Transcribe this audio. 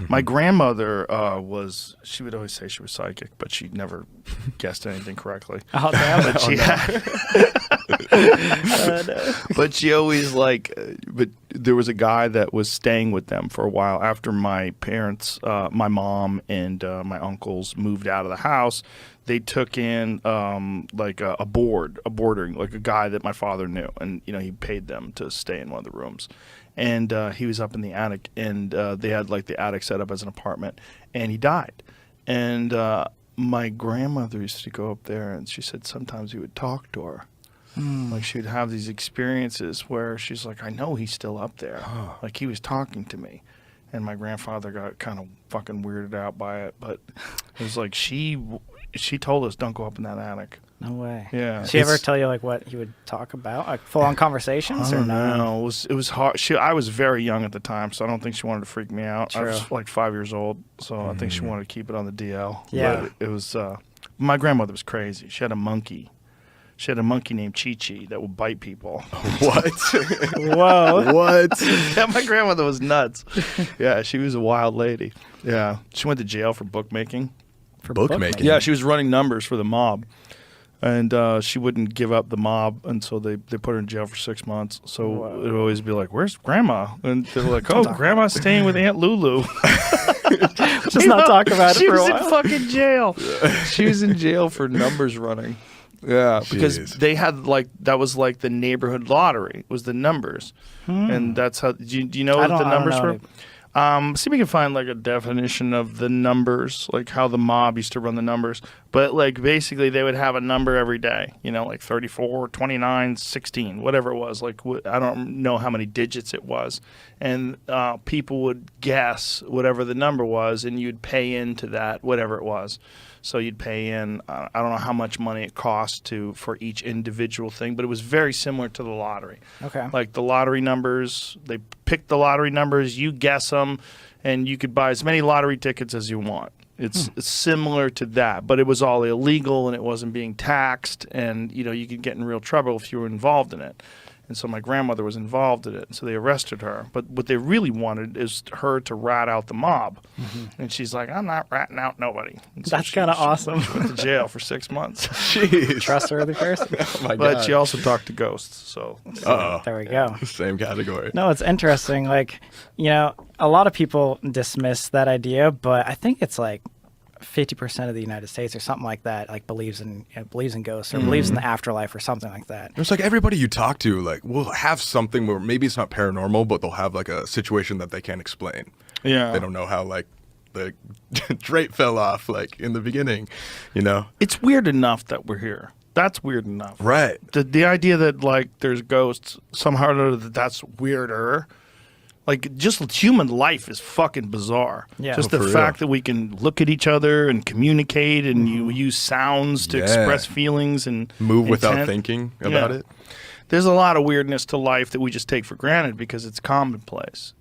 My grandmother she would always say she was psychic, but she never guessed anything correctly. Oh, damn. But she had, but she always but there was a guy that was staying with them for a while after my parents, my mom and my uncles moved out of the house. They took in a boarding, like a guy that my father knew, and he paid them to stay in one of the rooms. And he was up in the attic, and they had like the attic set up as an apartment, and he died. And my grandmother used to go up there, and she said sometimes he would talk to her. Like she would have these experiences where she's like, I know he's still up there. Like he was talking to me. And my grandfather got kind of fucking weirded out by it. But it was like she told us, don't go up in that attic. No way. Yeah. Did she ever tell you like what he would talk about? Like full on conversations or no? No, it was hard. I was very young at the time, so I don't think she wanted to freak me out. True. I was like 5 years old, so I think she wanted to keep it on the DL. Yeah. But it was my grandmother was crazy. She had a monkey. She had a monkey named Chi-Chi that would bite people. What? Whoa. What? Yeah, my grandmother was nuts. Yeah, she was a wild lady. Yeah. She went to jail for bookmaking. For Bookmaking? Yeah, she was running numbers for the mob. And she wouldn't give up the mob, and so they put her in jail for 6 months. So it would always be like, where's Grandma? And they're like, oh, Grandma's staying with Aunt Lulu. Just not talk about it She for a was while. in fucking jail. She was in jail for numbers running. Yeah, because Jeez. they had that was like the neighborhood lottery, was the numbers. And that's how, do you know what the numbers were? See if we can find like a definition of the numbers, like how the mob used to run the numbers. But like basically they would have a number every day, like 34, 29, 16, whatever it was. Like I don't know how many digits it was. And people would guess whatever the number was, and you'd pay into that, whatever it was. So you'd pay in, I don't know how much money it cost for each individual thing, but it was very similar to the lottery. Okay. Like the lottery numbers, they pick the lottery numbers, you guess them, and you could buy as many lottery tickets as you want. It's similar to that, but it was all illegal and it wasn't being taxed, and you could get in real trouble if you were involved in it. And so my grandmother was involved in it, so they arrested her. But what they really wanted is her to rat out the mob. And she's like, I'm not ratting out nobody. And so That's kind of awesome. She went to jail for 6 months. Jeez. Trustworthy person. Oh my But God. she also talked to ghosts. So Uh-oh. There we go. Same category. No, it's interesting. Like, a lot of people dismiss that idea, but I think it's like 50% of the United States or something like that, like believes in ghosts or believes in the afterlife or something like that. It's like everybody you talk to, like, will have something where maybe it's not paranormal, but they'll have like a situation that they can't explain. yeah. They don't know how like the drape fell off like in the beginning, It's weird enough that we're here. That's weird enough. Right. The idea that like there's ghosts somehow or another, that's weirder. Like just human life is fucking bizarre. Yeah. Just Oh, the for fact real. that we can look at each other and communicate, and you use sounds to Yeah. express feelings and Move without intent. thinking about Yeah. it. There's a lot of weirdness to life that we just take for granted because it's commonplace.